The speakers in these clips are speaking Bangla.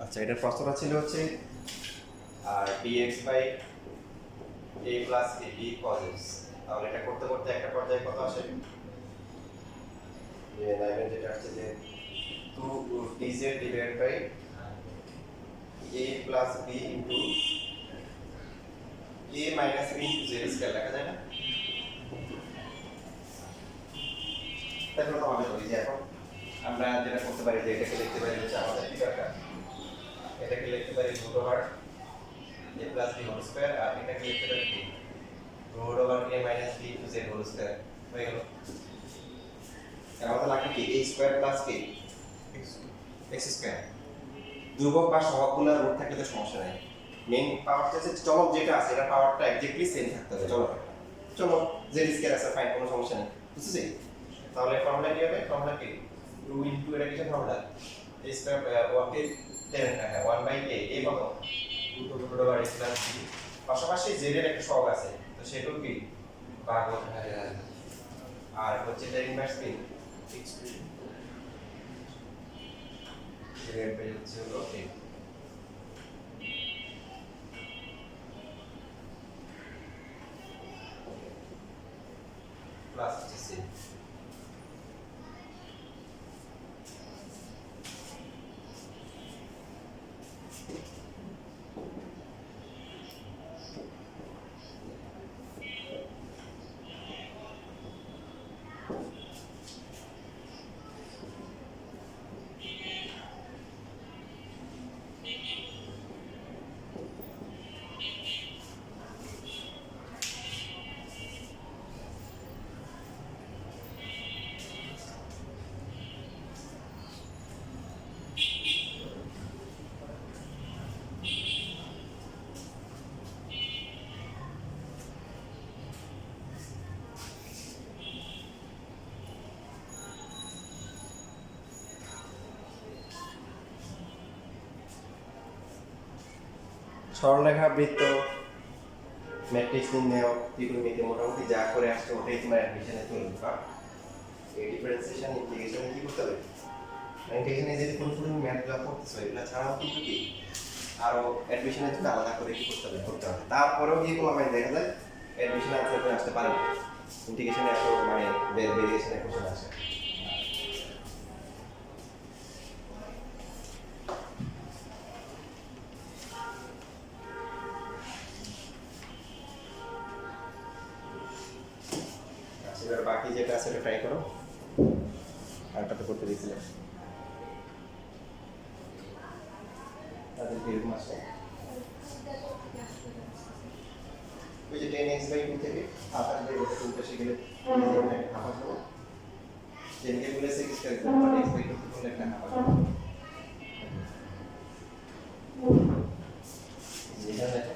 আচ্ছা, এটার প্রশ্নটা ছিল হচ্ছে আর dx by a plus ab cos x। তাহলে এটা করতে করতে একটা পর্যায়ে কত আসে, যে নাইবেন যেটা আসছে যে 2 dz divide by a plus b into a minus b into z square লেখা যায় না? তাহলে তো আমাদের ওই যে এখন আমরা যেটা করতে পারি যে এটাকে লিখতে পারি হচ্ছে আমাদের কি দরকার, এটাকে লিখতে পারি root over a plus b whole square, আর এটাকে লিখতে পারি কি root over a minus b into z whole square হয়ে গেল। আর আমাদের লাগবে কি a স্কয়ার প্লাস কি x স্কয়ার। ধ্রুবক বা সহগগুলো রুট থাকলে তো সমস্যা নাই, মেইন পাওয়ারটা হচ্ছে চলক যেটা আছে এটা পাওয়ারটা এক্স্যাক্টলি সেম থাকতে হবে। চলক z স্কয়ার আছে ফাইন, কোনো সমস্যা নেই, বুঝছেন? তাহলে ফর্মুলা কি হবে, ফর্মুলা কি 2 ইনটু এটা কিসের formula a square 1 by a কত root over a plus b, পাশাপাশি z এর একটা সহগ আছে তো সেটাও কি ভাগ হতে হবে, আর হচ্ছে এটা ইনভার্স কি এক্সপ্রেশন ডিভাইড বাই হচ্ছে হলো a প্লাস হচ্ছে c। সরলরেখা বৃত্ত ম্যাট্রিক্স নির্ণয় ত্রিকোণমিতি মোটামুটি যা করে আসছে ওটাই তোমার অ্যাডমিশনে চলবে। কারণ এই ডিফারেন্সিয়েশন ইন্টিগ্রেশনে কি করতে হবে, ইন্টিগ্রেশনে যদি কোনো ম্যাথ যা করতেছো এগুলো ছাড়াও কিন্তু কি আরো অ্যাডমিশনে যদি আলাদা করে কি করতে হবে। তারপরেও কি কোনো মানে দেখা যায় অ্যাডমিশনে আনসার করে আসতে পারে না, ইন্টিগ্রেশনে এত মানে ভেরিয়েশনে কোশ্চেন আসে। এবার বাকি যেটা আছে সেটা ট্রাই করো, আরটা তো করতে দিয়েছিলে তাদের এরকম আসে ওই যে 10x/2 থেকে আবার যে উল্টো শিখলে হাফা করো, যেদিকে বলেছে কি স্কয়ার করো মানে x/2 করলে একটা হাফা করো, যেটা দেখো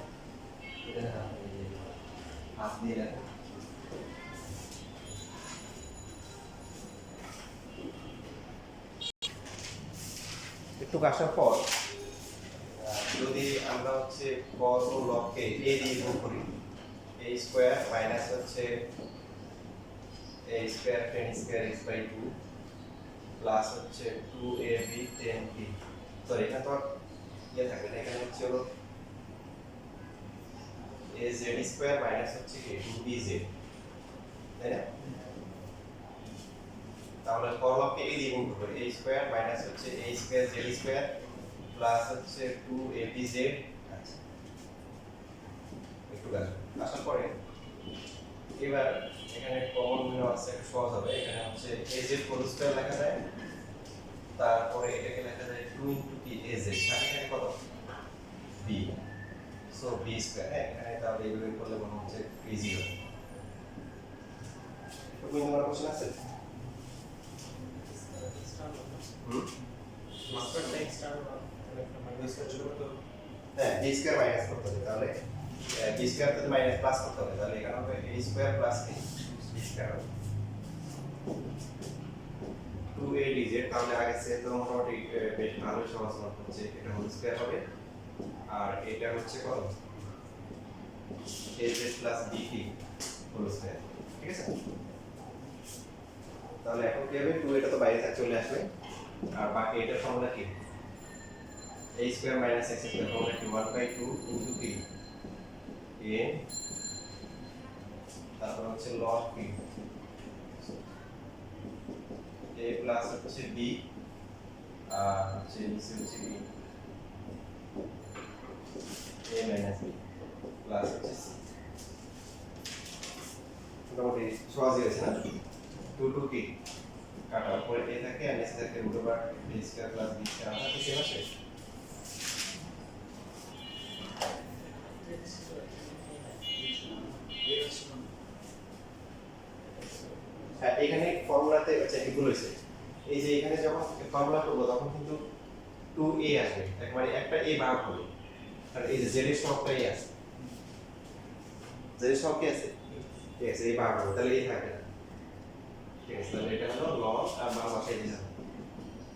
এটা হাফ দিয়ে রাখো। একটু আসার পর যদি আমরা হচ্ছে গড় ও লবকে a দিয়ে গুণ করি, a স্কয়ার মাইনাস হচ্ছে a square tan square x/2 plus হচ্ছে 2ab tan b, সরি এখানে তো ইয়ে থাকবে না, এখানে হচ্ছে হলো az স্কয়ার মাইনাস হচ্ছে কি 2bz, তাই না? তাহলে করলবকে a দিয়ে গুণ করি, a স্কয়ার মাইনাস হচ্ছে a square z square plus হচ্ছে 2abz। আচ্ছা একটু আসার পরে এবার এখানে কমন নেওয়া আছে, একটু সহজ হবে। এখানে হচ্ছে az হোল স্কয়ার লেখা যায়, তারপরে এটাকে লেখা যায় 2 ইনটু কি az, মানে এখানে কত b, সো b স্কয়ার। হ্যাঁ এখানে তাহলে এইভাবে করলে মনে হচ্ছে ইজি হবে। তো কোন নম্বর কোশ্চেন আছে? মাস্টার টেক্সট আর মাইনাস করতে তো হ্যাঁ b স্কয়ার মাইনাস করতে হবে, তাহলে b স্কয়ার তো মাইনাস প্লাস করতে হবে, তাহলে এখানে হবে a square plus b square হবে 2a dz। তাহলে আগে সে তো মোটামুটি বেশ ভালো সহজ মনে হচ্ছে, এটা হোল স্কয়ার হবে আর এটা হচ্ছে কত az প্লাস b কি হোল স্কয়ার, ঠিক আছে? তাহলে এখন কি হবে 2 এটা তো বাইরে চলে আসবে আর বাকি এটার ফর্মুলা কি a square minus x square formula কি 1/2 ইনটু কি a তারপর হচ্ছে log p a প্লাস হচ্ছে b আর হচ্ছে নিচে হচ্ছে b a minus b plus হচ্ছে c মোটামুটি সহজ হয়েছে না 2 2 কি কাটা উপরে a থাকে আর নিচে থাকে root over b square plus b square আমরা কি সেম আছে হ্যাঁ এখানে ফর্মুলাতে আচ্ছা ভুল হয়েছে এই যে এখানে যখন ফর্মুলা করব তখন কিন্তু 2a আসবে মানে একটা a ভাগ হবে আর এই যে z এর সহগটা a আছে z এর সহগ কি আছে ঠিক আছে এই ভাগ হবে তাহলে এই থাকে না ঠিক আছে তাহলে এটা হলো log আর মান বসাই দিলাম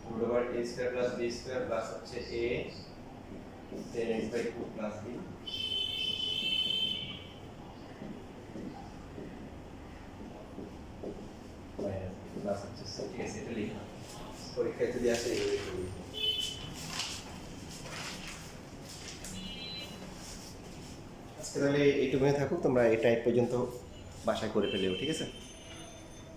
root over a square plus b square plus হচ্ছে a then x by 2 plus b plus হচ্ছে c ঠিক আছে এটা লিখলাম পরীক্ষায় যদি আসে এইভাবে করবি আজকে তাহলে এইটুকুই থাকুক তোমরা এই টাইপ পর্যন্ত বাসায় করে ফেলেও ঠিক আছে